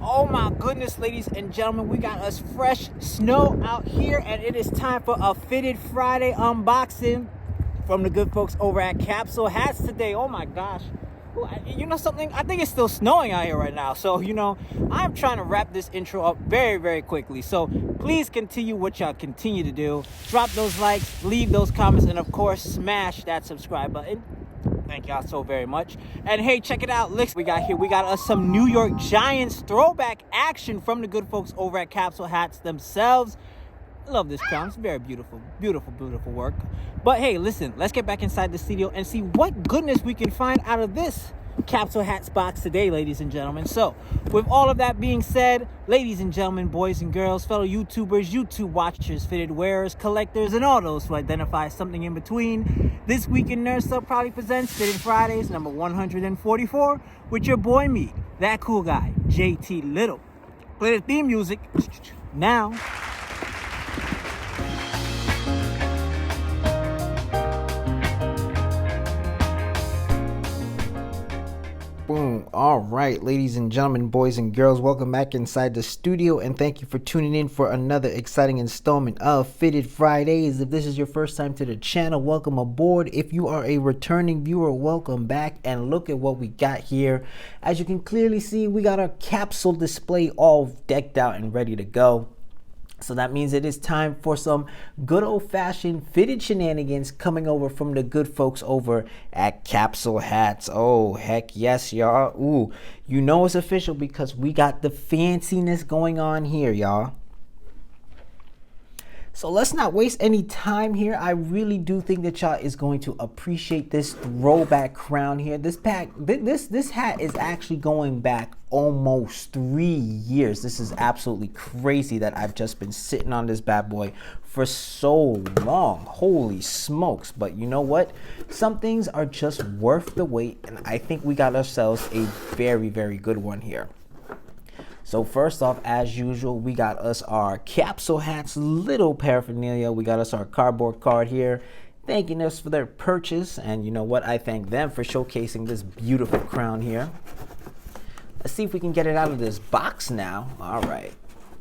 Oh my goodness, ladies and gentlemen, we got us fresh snow out here, and it is time for a Fitted Friday unboxing from the good folks over at Capsule Hats today. Oh my gosh. You know something? I think it's still snowing out here right now. So, I'm trying to wrap this intro up very, very quickly. So please continue what y'all continue to do. Drop those likes, leave those comments, and of course, smash that subscribe button. Thank y'all so very much. And hey, check it out. Look, we got here. We got us some New York Giants throwback action from the good folks over at Capsule Hats themselves. I love this crown. It's very beautiful, beautiful, beautiful work. But hey, listen, let's get back inside the studio and see what goodness we can find out of this Capsule Hats box today, ladies and gentlemen. So, with all of that being said, ladies and gentlemen, boys and girls, fellow YouTubers, YouTube watchers, fitted wearers, collectors, and all those who identify something in between, this week in Nerd Stuff proudly presents Fitted Fridays number 144 with your boy me, that cool guy, JT Lyttle. Play the theme music now. Boom. All right, ladies and gentlemen, boys and girls, welcome back inside the studio, and thank you for tuning in for another exciting installment of Fitted Fridays. If this is your first time to the channel, welcome aboard. If you are a returning viewer, welcome back. And look at what we got here. As you can clearly see, we got our capsule display all decked out and ready to go. So that means it is time for some good old-fashioned fitted shenanigans coming over from the good folks over at Capsule Hats. Oh, heck yes, y'all. Ooh, you know it's official because we got the fanciness going on here, y'all. So let's not waste any time here. I really do think that y'all is going to appreciate this throwback crown here. This hat is actually going back almost 3 years. This is absolutely crazy that I've just been sitting on this bad boy for so long. Holy smokes. But you know what? Some things are just worth the wait, and I think we got ourselves a very, very good one here. So first off, as usual, we got us our Capsule Hats little paraphernalia. We got us our cardboard card here, thanking us for their purchase. And you know what? I thank them for showcasing this beautiful crown here. Let's see if we can get it out of this box now. All right.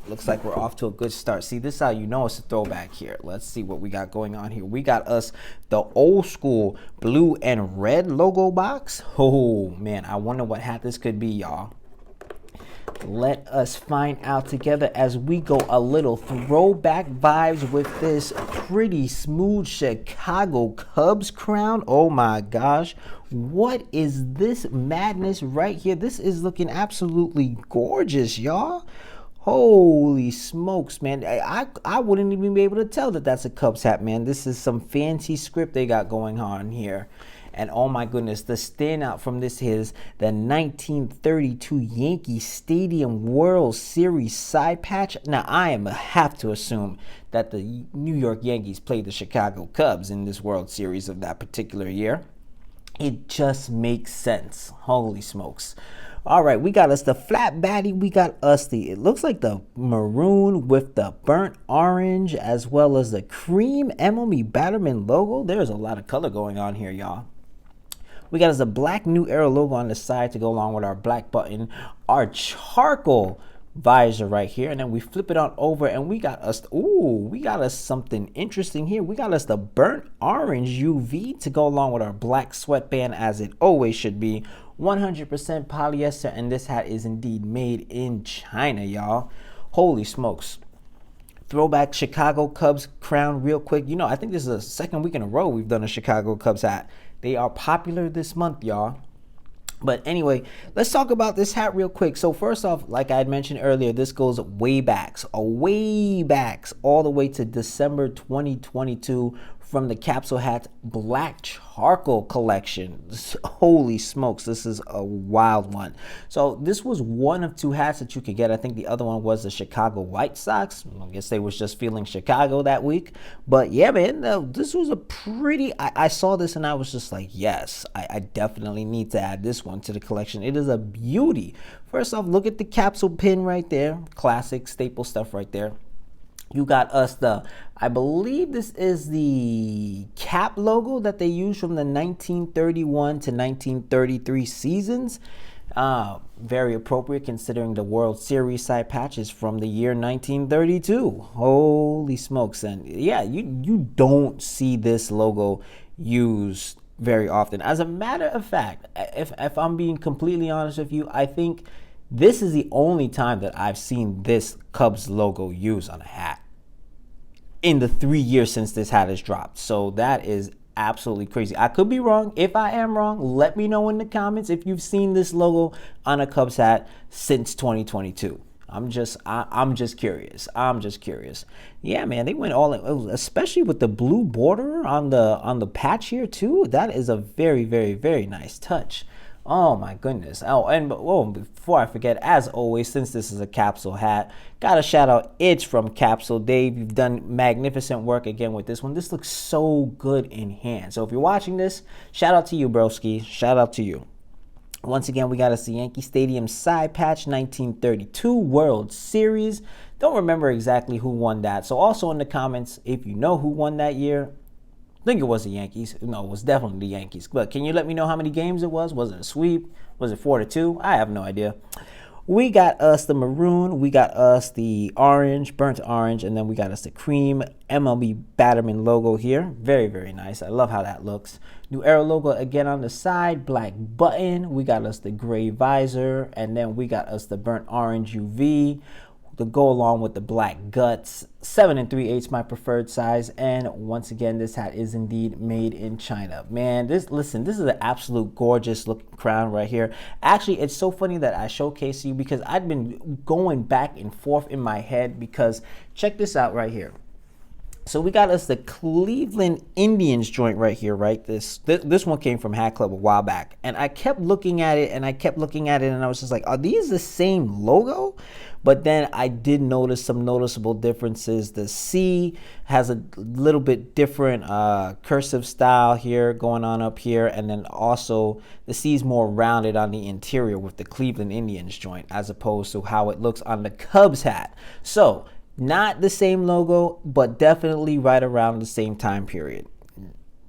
Looks like we're off to a good start. See, this is how you know it's a throwback here. Let's see what we got going on here. We got us the old school blue and red logo box. Oh, man. I wonder what hat this could be, y'all. Let us find out together as we go a little throwback vibes with this pretty smooth Chicago Cubs crown. Oh my gosh. What is this madness right here? This is looking absolutely gorgeous, y'all. Holy smokes, man. I wouldn't even be able to tell that that's a Cubs hat, man. This is some fancy script they got going on here. And oh my goodness, the standout from this is the 1932 Yankee Stadium World Series side patch. Now, I have to assume that the New York Yankees played the Chicago Cubs in this World Series of that particular year. It just makes sense. Holy smokes. All right, we got us the flat baddie. We got us it looks like the maroon with the burnt orange, as well as the cream MLB Batterman logo. There's a lot of color going on here, y'all. We got us a black New Era logo on the side to go along with our black button, our charcoal visor right here, and then we flip it on over and we got us, we got us something interesting here. We got us the burnt orange UV to go along with our black sweatband, as it always should be. 100% polyester, and this hat is indeed made in China, y'all. Holy smokes. Throwback Chicago Cubs crown real quick. You know, I think this is the second week in a row we've done a Chicago Cubs hat. They are popular this month, y'all. But anyway, let's talk about this hat real quick. So first off, like I had mentioned earlier, this goes way backs, all the way to December 2022 from the Capsule Hats Black Charcoal Collection. Holy smokes, this is a wild one. So this was one of two hats that you could get. I think the other one was the Chicago White Sox. I guess they was just feeling Chicago that week. But yeah, man, this was a pretty, I saw this and I was just like, yes, I definitely need to add this one to the collection. It is a beauty. First off, look at the capsule pin right there. Classic staple stuff right there. You got us I believe this is the cap logo that they used from the 1931 to 1933 seasons. Very appropriate considering the World Series side patch is from the year 1932. Holy smokes. And yeah, you don't see this logo used very often. As a matter of fact, if I'm being completely honest with you, I think this is the only time that I've seen this Cubs logo used on a hat in the 3 years since this hat has dropped. So that is absolutely crazy. I could be wrong. If I am wrong, let me know in the comments if you've seen this logo on a Cubs hat since 2022. I'm just curious. I'm just curious. Yeah, man, they went all in, especially with the blue border on the patch here too. That is a very, very, very nice touch. Oh my goodness. Oh, and before I forget, as always, since this is a Capsule hat, gotta shout out It's from Capsule. Dave, you've done magnificent work again with this one. This looks so good in hand. So if you're watching this, shout out to you, broski. Shout out to you. Once again, we got us the Yankee Stadium side patch, 1932 World Series. Don't remember exactly who won that. So also in the comments, if you know who won that year, I think it was the Yankees. No, it was definitely the Yankees. But can you let me know how many games it was? Was it a sweep? Was it 4-2? I have no idea. We got us the maroon. We got us the orange, burnt orange. And then we got us the cream MLB Batterman logo here. Very, very nice. I love how that looks. New Era logo again on the side. Black button. We got us the gray visor. And then we got us the burnt orange UV to go along with the black guts. 7 3/8 my preferred size. And once again, this hat is indeed made in China. Man, this is an absolute gorgeous looking crown right here. Actually, it's so funny that I showcase you because I've been going back and forth in my head because check this out right here. So we got us the Cleveland Indians joint right here, right? This one came from Hat Club a while back. And I kept looking at it and I was just like, are these the same logo? But then I did notice some noticeable differences. The C has a little bit different cursive style here going on up here. And then also the C is more rounded on the interior with the Cleveland Indians joint as opposed to how it looks on the Cubs hat. So not the same logo, but definitely right around the same time period.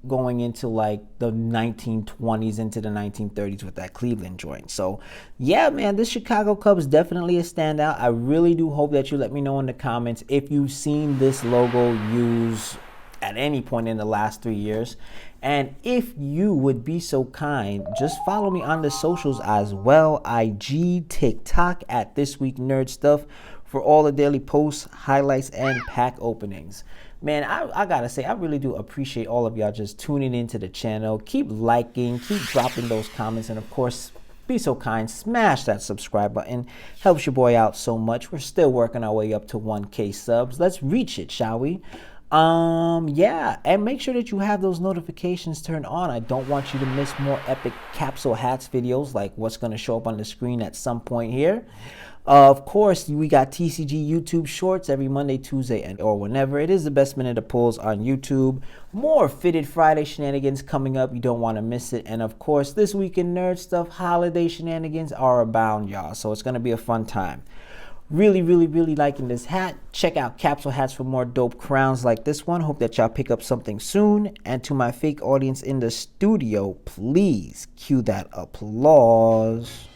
Going into like the 1920s into the 1930s with that Cleveland joint. So yeah, man, this Chicago Cubs definitely a standout. I really do hope that you let me know in the comments if you've seen this logo used at any point in the last 3 years. And if you would be so kind, just follow me on the socials as well. IG, TikTok at This Week Nerd Stuff for all the daily posts, highlights, and pack openings. Man, I gotta say, I really do appreciate all of y'all just tuning into the channel. Keep liking, keep dropping those comments, and of course, be so kind, smash that subscribe button. Helps your boy out so much. We're still working our way up to 1K subs. Let's reach it, shall we? Yeah, and make sure that you have those notifications turned on. I don't want you to miss more epic Capsule Hats videos like what's going to show up on the screen at some point here. Of course, we got TCG YouTube Shorts every Monday, Tuesday, or whenever. It is the best minute of pulls on YouTube. More Fitted Friday shenanigans coming up. You don't want to miss it. And of course, This Week in Nerd Stuff, holiday shenanigans are abound, y'all. So it's going to be a fun time. Really, really, really liking this hat. Check out Capsule Hats for more dope crowns like this one. Hope that y'all pick up something soon. And to my fake audience in the studio, please cue that applause.